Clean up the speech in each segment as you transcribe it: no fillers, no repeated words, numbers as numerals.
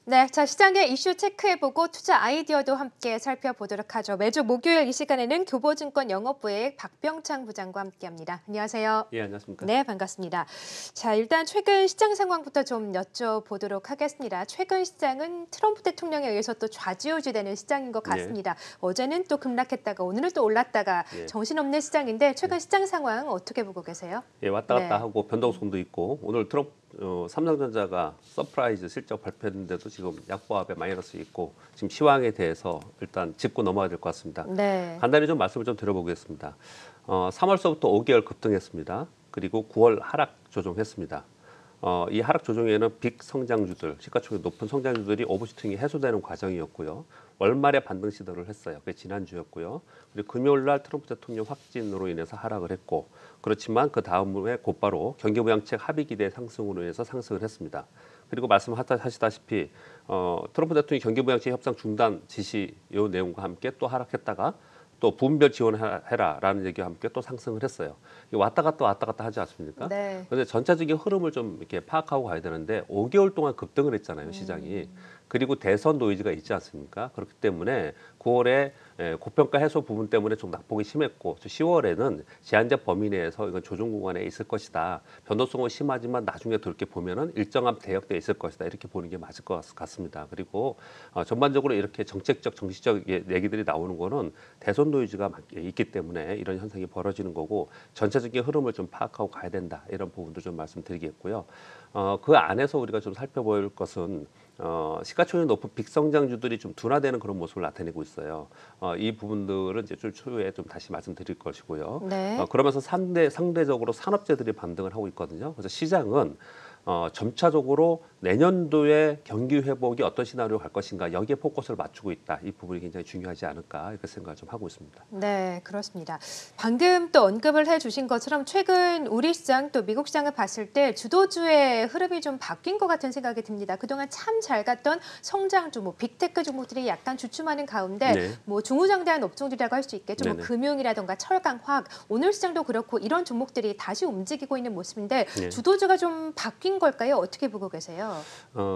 네, 자 시장의 이슈 체크해보고 투자 아이디어도 함께 살펴보도록 하죠. 매주 목요일 이 시간에는 교보증권 영업부의 박병창 부장과 함께합니다. 안녕하세요. 예, 안녕하십니까? 네, 반갑습니다. 자, 일단 최근 시장 상황부터 좀 여쭤보도록 하겠습니다. 최근 시장은 트럼프 대통령에 의해서 또 좌지우지되는 시장인 것 예. 같습니다. 어제는 또 급락했다가 오늘은 또 올랐다가 예. 정신없는 시장인데 최근 시장 상황 어떻게 보고 계세요? 예, 왔다 갔다 네. 하고 변동성도 있고 오늘 삼성전자가 서프라이즈 실적 발표했는데도 지금 약보합에 마이너스 있고 지금 시황에 대해서 일단 짚고 넘어가야 될 것 같습니다. 네. 간단히 좀 말씀을 좀 드려보겠습니다. 3월서부터 5개월 급등했습니다. 그리고 9월 하락 조정했습니다. 이 하락 조정에는 빅 성장주들, 시가총액 높은 성장주들이 오버슈팅이 해소되는 과정이었고요. 월말에 반등 시도를 했어요. 그게 지난주였고요. 그리고 금요일 날 트럼프 대통령 확진으로 인해서 하락을 했고, 그렇지만 그 다음에 곧바로 경기부양책 합의 기대 상승으로 인해서 상승을 했습니다. 그리고 말씀하시다시피 트럼프 대통령이 경기부양책 협상 중단 지시 이 내용과 함께 또 하락했다가 또 부분별 지원해라라는 얘기와 함께 또 상승을 했어요. 왔다 갔다 하지 않습니까? 네. 그런데 전체적인 흐름을 좀 이렇게 파악하고 가야 되는데 5개월 동안 급등을 했잖아요, 시장이. 그리고 대선 노이즈가 있지 않습니까? 그렇기 때문에 9월에 고평가 해소 부분 때문에 좀 낙폭이 심했고 10월에는 제한적 범위 내에서 이건 조정 구간에 있을 것이다. 변동성은 심하지만 나중에 그렇게 보면은 일정한 대역대에 있을 것이다. 이렇게 보는 게 맞을 것 같습니다. 그리고 전반적으로 이렇게 정책적, 정치적 얘기들이 나오는 거는 대선 노이즈가 있기 때문에 이런 현상이 벌어지는 거고 전체적인 흐름을 좀 파악하고 가야 된다. 이런 부분도 좀 말씀드리겠고요. 그 안에서 우리가 좀 살펴볼 것은 시가총액 높은 빅성장주들이 좀 둔화되는 그런 모습을 나타내고 있어요. 이 부분들은 이제 줄 추후에 좀 다시 말씀드릴 것이고요. 네. 그러면서 상대적으로 산업재들이 반등을 하고 있거든요. 그래서 시장은 점차적으로 내년도에 경기 회복이 어떤 시나리오로 갈 것인가 여기에 포커스를 맞추고 있다. 이 부분이 굉장히 중요하지 않을까 이렇게 생각을 좀 하고 있습니다. 네, 그렇습니다. 방금 또 언급을 해주신 것처럼 최근 우리 시장 또 미국 시장을 봤을 때 주도주의 흐름이 좀 바뀐 것 같은 생각이 듭니다. 그동안 참 잘 갔던 성장주, 뭐 빅테크 종목들이 약간 주춤하는 가운데 네. 뭐 중후장대한 업종들이라고 할 수 있겠죠. 뭐 네네. 금융이라든가 철강, 화학, 오늘 시장도 그렇고 이런 종목들이 다시 움직이고 있는 모습인데 네. 주도주가 좀 바뀐 걸까요? 어떻게 보고 계세요?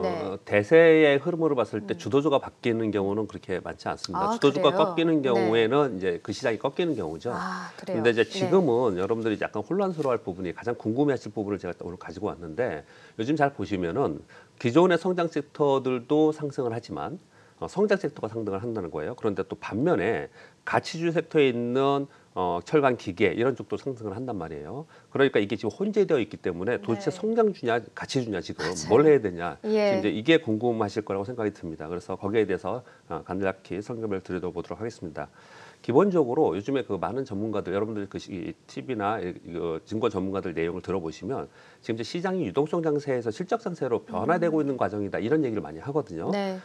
네. 대세의 흐름으로 봤을 때 주도주가 바뀌는 경우는 그렇게 많지 않습니다. 아, 주도주가 그래요? 꺾이는 네. 경우에는 이제 그 시장이 꺾이는 경우죠. 아, 그래요? 근데 이제 네. 지금은 여러분들이 약간 혼란스러워할 부분이 가장 궁금해하실 부분을 제가 오늘 가지고 왔는데 요즘 잘 보시면은 기존의 성장 섹터들도 상승을 하지만 성장 섹터가 상승을 한다는 거예요. 그런데 또 반면에 가치주 섹터에 있는 철강 기계 이런 쪽도 상승을 한단 말이에요. 그러니까 이게 지금 혼재되어 있기 때문에 도대체 네. 성장주냐 가치주냐 지금 맞아요. 뭘 해야 되냐 예. 지금 이제 이게 궁금하실 거라고 생각이 듭니다. 그래서 거기에 대해서 간략히 설명을 드려보도록 하겠습니다. 기본적으로 요즘에 그 많은 전문가들 여러분들 그 TV나 증권 전문가들 내용을 들어보시면 지금 이제 시장이 유동성 장세에서 실적 장세로 변화되고 있는 과정이다 이런 얘기를 많이 하거든요. 네.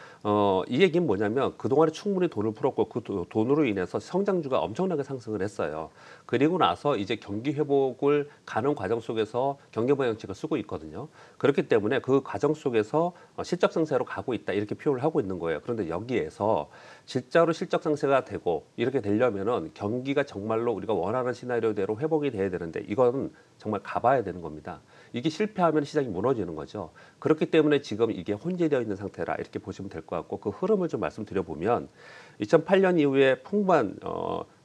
이 얘기는 뭐냐면 그동안에 충분히 돈을 풀었고 그 돈으로 인해서 성장주가 엄청나게 상승을 했어요. 그리고 나서 이제 경기 회복을 가는 과정 속에서 경기부양책을 쓰고 있거든요. 그렇기 때문에 그 과정 속에서 실적 상세로 가고 있다 이렇게 표현을 하고 있는 거예요. 그런데 여기에서 실제로 실적 상세가 되고 이렇게 되려면은 경기가 정말로 우리가 원하는 시나리오대로 회복이 돼야 되는데 이건 정말 가봐야 되는 겁니다. 이게 실패하면 시장이 무너지는 거죠. 그렇기 때문에 지금 이게 혼재되어 있는 상태라 이렇게 보시면 될 것 같고 그 흐름을 좀 말씀드려보면 2008년 이후에 풍부한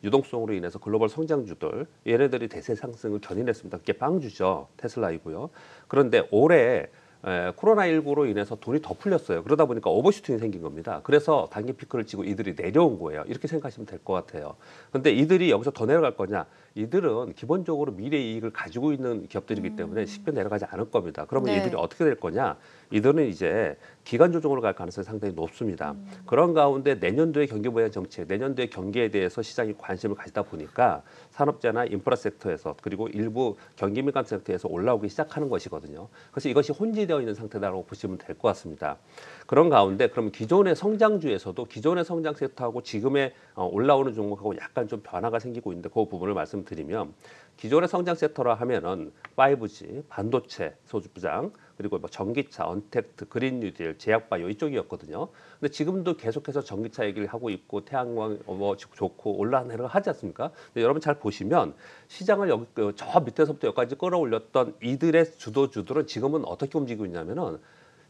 유동성으로 인해서 글로벌 성장주들 얘네들이 대세 상승을 견인했습니다. 그게 빵주죠. 테슬라이고요. 그런데 올해 코로나19로 인해서 돈이 더 풀렸어요. 그러다 보니까 오버슈팅이 생긴 겁니다. 그래서 단기 피크를 치고 이들이 내려온 거예요. 이렇게 생각하시면 될 것 같아요. 근데 이들이 여기서 더 내려갈 거냐? 이들은 기본적으로 미래 이익을 가지고 있는 기업들이기 때문에 쉽게 내려가지 않을 겁니다. 그러면 네. 이들이 어떻게 될 거냐? 이들은 이제 기간 조정으로 갈 가능성이 상당히 높습니다. 그런 가운데 내년도의 경기 부양 정책, 내년도의 경기에 대해서 시장이 관심을 가지다 보니까 산업재나 인프라 섹터에서 그리고 일부 경기 민감 섹터에서 올라오기 시작하는 것이거든요. 그래서 이것이 혼재되어 있는 상태다라고 보시면 될 것 같습니다. 그런 가운데 그럼 기존의 성장주에서도 기존의 성장 섹터하고 지금의 올라오는 종목하고 약간 좀 변화가 생기고 있는데 그 부분을 말씀드리면 기존의 성장 섹터라 하면은 5G, 반도체, 소주부장 그리고 뭐 전기차, 언택트, 그린 뉴딜, 제약바이오 이쪽이었거든요. 근데 지금도 계속해서 전기차 얘기를 하고 있고 태양광 뭐 좋고 올라내려 하지 않습니까? 근데 여러분 잘 보시면 시장을 여기 저 밑에서부터 여기까지 끌어올렸던 이들의 주도주들은 지금은 어떻게 움직이고 있냐면은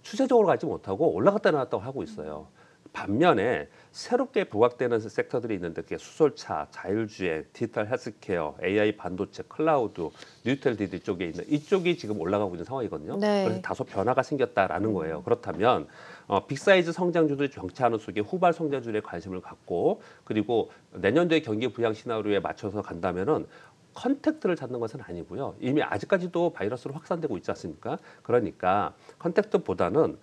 추세적으로 가지 못하고 올라갔다 내려갔다 하고 있어요. 반면에 새롭게 부각되는 섹터들이 있는데 그게 수소차, 자율주행, 디지털 헬스케어, AI 반도체, 클라우드, 뉴텔 디디 쪽에 있는 이쪽이 지금 올라가고 있는 상황이거든요. 네. 그래서 다소 변화가 생겼다라는 거예요. 그렇다면 빅사이즈 성장주들이 정체하는 속에 후발 성장주에 관심을 갖고 그리고 내년도에 경기 부양 시나리오에 맞춰서 간다면은 컨택트를 찾는 것은 아니고요. 이미 아직까지도 바이러스로 확산되고 있지 않습니까? 그러니까 컨택트보다는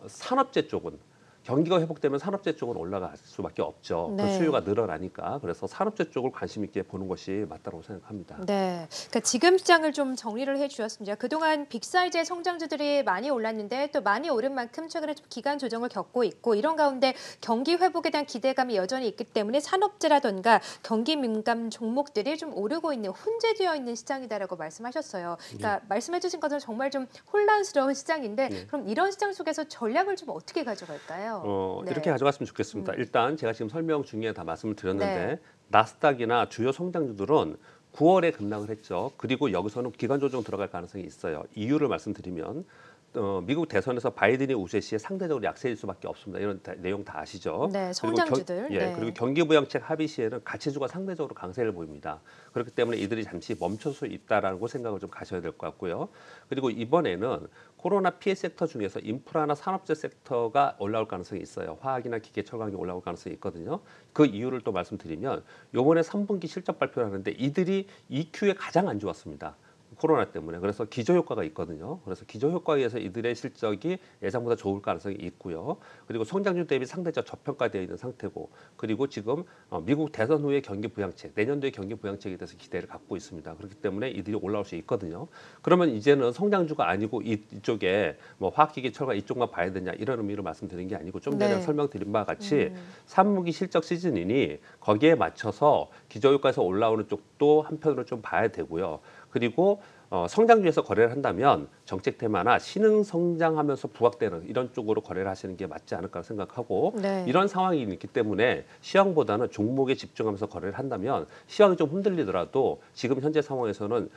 산업재 쪽은 경기가 회복되면 산업재 쪽은 올라갈 수밖에 없죠. 그 네. 수요가 늘어나니까. 그래서 산업재 쪽을 관심 있게 보는 것이 맞다고 생각합니다. 네, 그러니까 지금 시장을 좀 정리를 해주셨습니다. 그동안 빅사이즈의 성장주들이 많이 올랐는데 또 많이 오른 만큼 최근에 좀 기간 조정을 겪고 있고 이런 가운데 경기 회복에 대한 기대감이 여전히 있기 때문에 산업재라던가 경기 민감 종목들이 좀 오르고 있는 혼재되어 있는 시장이다라고 말씀하셨어요. 그러니까 말씀해주신 것은 정말 좀 혼란스러운 시장인데 그럼 이런 시장 속에서 전략을 좀 어떻게 가져갈까요? 네. 이렇게 가져갔으면 좋겠습니다. 일단 제가 지금 설명 중에 다 말씀을 드렸는데 네. 나스닥이나 주요 성장주들은 9월에 급락을 했죠. 그리고 여기서는 기간 조정 들어갈 가능성이 있어요. 이유를 말씀드리면 미국 대선에서 바이든이 우세 시에 상대적으로 약세일 수밖에 없습니다. 이런 내용 다 아시죠? 네, 그리고 성장주들. 네. 그리고 경기부양책 합의 시에는 가치주가 상대적으로 강세를 보입니다. 그렇기 때문에 이들이 잠시 멈출 수 있다라고 생각을 좀 가셔야 될 것 같고요. 그리고 이번에는 코로나 피해 섹터 중에서 인프라나 산업재 섹터가 올라올 가능성이 있어요. 화학이나 기계, 철강이 올라올 가능성이 있거든요. 그 이유를 또 말씀드리면 이번에 3분기 실적 발표를 하는데 이들이 EQ에 가장 안 좋았습니다. 코로나 때문에. 그래서 기저효과가 있거든요. 그래서 기저효과에 의해서 이들의 실적이 예상보다 좋을 가능성이 있고요. 그리고 성장률 대비 상대적 저평가되어 있는 상태고 그리고 지금 미국 대선 후에 경기 부양책, 내년도에 경기 부양책에 대해서 기대를 갖고 있습니다. 그렇기 때문에 이들이 올라올 수 있거든요. 그러면 이제는 성장주가 아니고 이쪽에 뭐 화학기기, 철강 이쪽만 봐야 되냐 이런 의미로 말씀드린 게 아니고 좀 전에 네. 설명드린 바와 같이 3분기 실적 시즌이니 거기에 맞춰서 기저효과에서 올라오는 쪽도 한편으로 좀 봐야 되고요. 그리고 성장주에서 거래를 한다면 정책 테마나 신흥 성장하면서 부각되는 이런 쪽으로 거래를 하시는 게 맞지 않을까 생각하고 네. 이런 상황이 있기 때문에 시황보다는 종목에 집중하면서 거래를 한다면 시황이 좀 흔들리더라도 지금 현재 상황에서는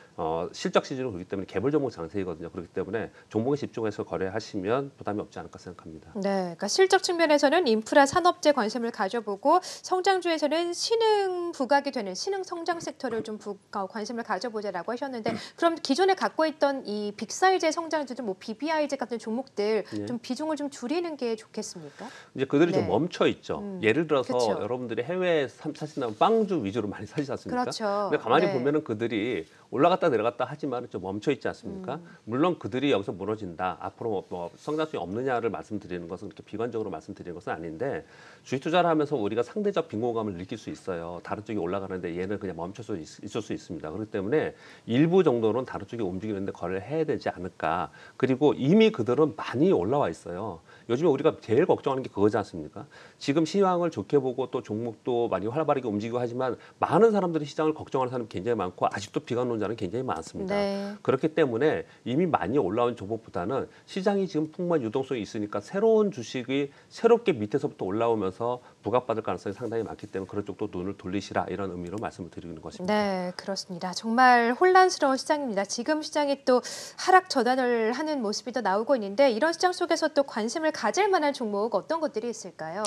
실적 시즌을 그렇기 때문에 개별 종목 장세이거든요. 그렇기 때문에 종목에 집중해서 거래하시면 부담이 없지 않을까 생각합니다. 네, 그러니까 실적 측면에서는 인프라 산업재 관심을 가져보고 성장주에서는 신흥 부각이 되는 신흥 성장 섹터를 좀 관심을 가져보자라고 하셨는데 그럼 기존에 갖고 있던 이 빅사이즈의 성장주들 뭐 BBIZ 같은 종목들 예. 좀 비중을 좀 줄이는 게 좋겠습니까? 이제 그들이 네. 좀 멈춰 있죠. 예를 들어서 그쵸. 여러분들이 해외에 사신다면 빵주 위주로 많이 사시지 않습니까? 그렇죠. 근데 가만히 네. 보면은 그들이 올라갔다 내려갔다 하지만 좀 멈춰 있지 않습니까? 물론 그들이 여기서 무너진다. 앞으로 뭐 성장성이 없느냐를 말씀드리는 것은 그렇게 비관적으로 말씀드리는 것은 아닌데 주식 투자를 하면서 우리가 상대적 빈곤감을 느낄 수 있어요. 다른 쪽이 올라가는데 얘는 그냥 멈춰서 있을 수 있습니다. 그렇기 때문에 일부 정도는 다른 쪽이 움직이는데 거래를 해야 되지 않을까. 그리고 이미 그들은 많이 올라와 있어요. 요즘에 우리가 제일 걱정하는 게 그거지 않습니까? 지금 시황을 좋게 보고 또 종목도 많이 활발하게 움직이고 하지만 많은 사람들이 시장을 걱정하는 사람이 굉장히 많고 아직도 비관론자는 굉장히 많습니다. 네. 그렇기 때문에 이미 많이 올라온 종목보다는 시장이 지금 풍부한 유동성이 있으니까 새로운 주식이 새롭게 밑에서부터 올라오면서 부각받을 가능성이 상당히 많기 때문에 그런 쪽도 눈을 돌리시라 이런 의미로 말씀을 드리는 것입니다. 네, 그렇습니다. 정말 혼란스러운 시장입니다. 지금 시장이 또 하락 저단을 하는 모습이 더 나오고 있는데 이런 시장 속에서 또 관심을 가질 만한 종목 어떤 것들이 있을까요?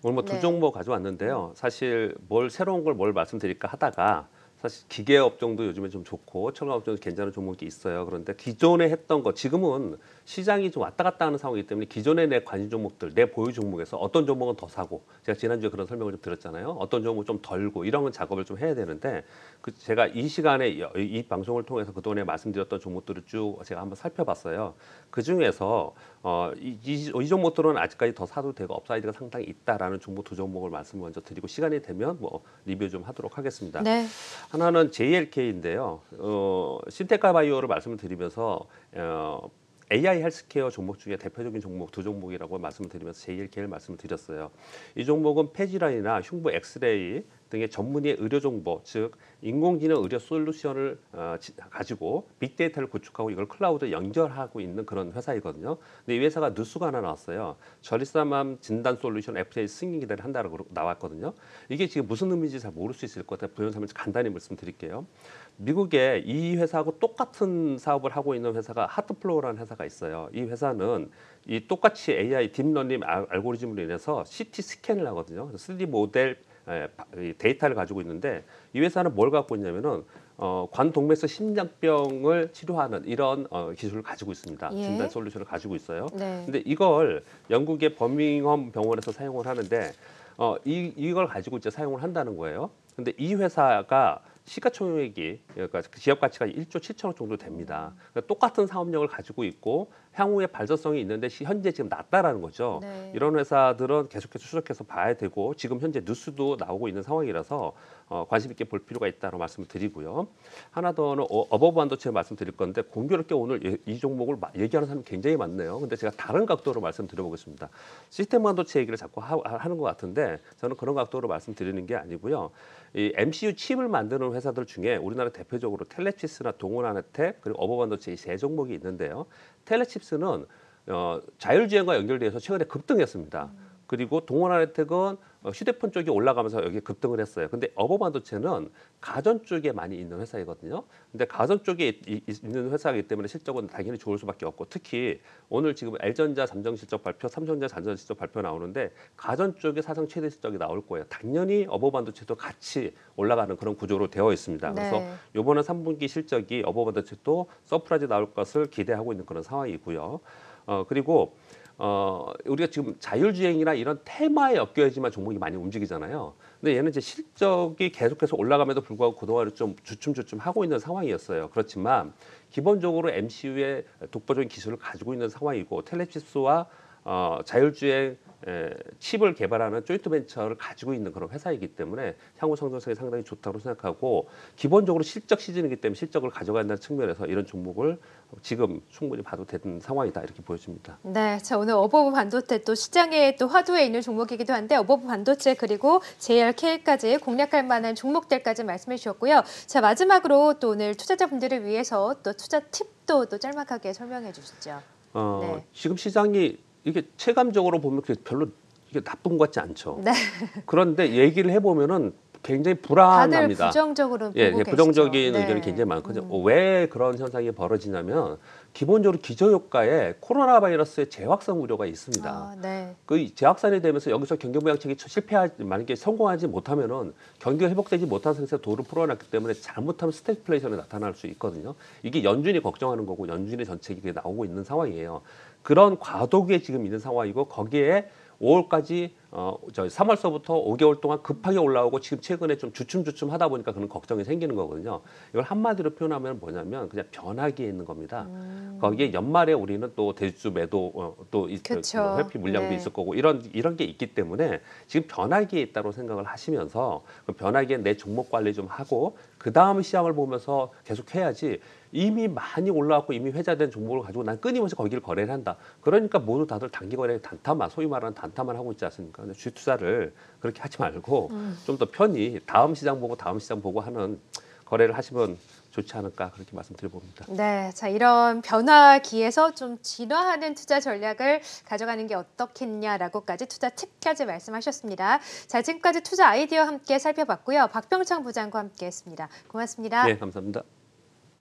오늘 뭐 두 네. 종목 가져왔는데요. 사실 새로운 걸 뭘 말씀드릴까 하다가 사실 기계 업종도 요즘에 좀 좋고 철강 업종도 괜찮은 종목이 있어요. 그런데 기존에 했던 거 지금은 시장이 좀 왔다 갔다 하는 상황이기 때문에 기존에 내 관심 종목들, 내 보유 종목에서 어떤 종목은 더 사고 제가 지난주에 그런 설명을 좀 드렸잖아요. 어떤 종목은 좀 덜고 이런 건 작업을 좀 해야 되는데 제가 이 시간에 이 방송을 통해서 그동안에 말씀드렸던 종목들을 쭉 제가 한번 살펴봤어요. 그 중에서 이 종목들은 아직까지 더 사도 되고 업사이드가 상당히 있다라는 종목 두 종목을 말씀을 먼저 드리고 시간이 되면 뭐 리뷰 좀 하도록 하겠습니다. 네. 하나는 JLK인데요. 신테카 바이오를 말씀을 드리면서 AI 헬스케어 종목 중에 대표적인 종목 두 종목이라고 말씀을 드리면서 JLK를 말씀을 드렸어요. 이 종목은 폐질환이나 흉부 엑스레이 등의 전문의의 의료 정보, 즉 인공지능 의료 솔루션을 가지고 빅데이터를 구축하고 이걸 클라우드에 연결하고 있는 그런 회사이거든요. 근데 이 회사가 뉴스가 하나 나왔어요. 전립선암 진단 솔루션 FDA 승인 기대를 한다고 나왔거든요. 이게 지금 무슨 의미인지 잘 모를 수 있을 것 같아요. 부연 간단히 말씀드릴게요. 미국에 이 회사하고 똑같은 사업을 하고 있는 회사가 하트플로우라는 회사가 있어요. 이 회사는 이 똑같이 AI 딥러닝 알고리즘으로 인해서 CT 스캔을 하거든요. 3D 모델 데이터를 가지고 있는데 이 회사는 뭘 갖고 있냐면은 관동맥성 심장병을 치료하는 이런 기술을 가지고 있습니다. 예. 진단 솔루션을 가지고 있어요. 네. 근데 이걸 영국의 버밍엄 병원에서 사용을 하는데 이걸 가지고 이제 사용을 한다는 거예요. 근데 이 회사가 시가총액이 그러니까 기업 가치가 1조 7천억 정도 됩니다. 그러니까 똑같은 사업력을 가지고 있고 향후에 발전성이 있는데 현재 지금 낮다라는 거죠. 네. 이런 회사들은 계속해서 추적해서 봐야 되고 지금 현재 뉴스도 나오고 있는 상황이라서 관심 있게 볼 필요가 있다고 말씀을 드리고요. 하나 더는 어버브 반도체 말씀드릴 건데 공교롭게 오늘 이 종목을 얘기하는 사람이 굉장히 많네요. 근데 제가 다른 각도로 말씀드려보겠습니다. 시스템 반도체 얘기를 자꾸 하는 것 같은데 저는 그런 각도로 말씀드리는 게 아니고요. 이 MCU 칩을 만드는 회사들 중에 우리나라 대표적으로 텔레칩스나 동원하나텍 그리고 어버반도체 이 세 종목이 있는데요. 텔레칩스는 자율주행과 연결돼서 최근에 급등했습니다. 그리고 동원하나텍은 휴대폰 쪽이 올라가면서 여기 급등을 했어요. 근데 어버반도체는 가전 쪽에 많이 있는 회사이거든요. 근데 가전 쪽에 있는 회사이기 때문에 실적은 당연히 좋을 수밖에 없고 특히 오늘 지금 L전자 잠정 실적 발표, 삼성전자 잠정 실적 발표 나오는데 가전 쪽에 사상 최대 실적이 나올 거예요. 당연히 어버반도체도 같이 올라가는 그런 구조로 되어 있습니다. 그래서 네. 이번에 3분기 실적이 어버반도체도 서프라이즈 나올 것을 기대하고 있는 그런 상황이고요. 그리고 우리가 지금 자율주행이나 이런 테마에 엮여야지만 종목이 많이 움직이잖아요. 근데 얘는 이제 실적이 계속해서 올라감에도 불구하고 그동안 좀 주춤주춤 하고 있는 상황이었어요. 그렇지만 기본적으로 MCU의 독보적인 기술을 가지고 있는 상황이고 텔레칩스와 자율주행 칩을 개발하는 조인트 벤처를 가지고 있는 그런 회사이기 때문에 향후 성장성이 상당히 좋다고 생각하고 기본적으로 실적 시즌이기 때문에 실적을 가져간다는 측면에서 이런 종목을 지금 충분히 봐도 되는 상황이다 이렇게 보여집니다. 네, 자 오늘 어버브 반도체 또 시장에 또 화두에 있는 종목이기도 한데 어버브 반도체 그리고 JRK까지 공략할 만한 종목들까지 말씀해 주셨고요. 자 마지막으로 또 오늘 투자자분들을 위해서 또 투자 팁도 또 짤막하게 설명해 주시죠. 네. 지금 시장이 이게 체감적으로 보면 별로 이게 나쁜 것 같지 않죠. 네. 그런데 얘기를 해보면은 굉장히 다들 불안합니다. 부정적으로 보고 예, 계시죠. 부정적인 네. 의견이 굉장히 많거든요. 왜 그런 현상이 벌어지냐면 기본적으로 기저효과에 코로나 바이러스의 재확산 우려가 있습니다. 아, 네. 그 재확산이 되면서 여기서 경기부양책이 만약에 성공하지 못하면은 경기가 회복되지 못한 상태에서 도를 풀어놨기 때문에 잘못하면 스태그플레이션이 나타날 수 있거든요. 이게 연준이 걱정하는 거고 연준의 정책이 나오고 있는 상황이에요. 그런 과도기에 지금 있는 상황이고 거기에 5월까지 3월서부터 5개월 동안 급하게 올라오고 지금 최근에 좀 주춤주춤 하다 보니까 그런 걱정이 생기는 거거든요. 이걸 한마디로 표현하면 뭐냐면 그냥 변하기에 있는 겁니다. 거기에 연말에 우리는 또 대주 매도 그쵸. 회피 물량도 네. 있을 거고 이런 게 있기 때문에 지금 변하기에 있다고 생각을 하시면서 그 변하기에 내 종목 관리 좀 하고 그 다음 시장을 보면서 계속 해야지 이미 많이 올라왔고 이미 회자된 종목을 가지고 난 끊임없이 거기를 거래를 한다. 그러니까 모두 다들 단기 거래 단타만 소위 말하는 단타만 하고 있지 않습니까? 근데 주식 투자를 그렇게 하지 말고 좀 더 편히 다음 시장 보고 하는 거래를 하시면 좋지 않을까 그렇게 말씀드려봅니다. 네, 자 이런 변화기에서 좀 진화하는 투자 전략을 가져가는 게 어떻겠냐라고까지 투자 팁까지 말씀하셨습니다. 자 지금까지 투자 아이디어 함께 살펴봤고요. 박병창 부장과 함께했습니다. 고맙습니다. 네, 감사합니다.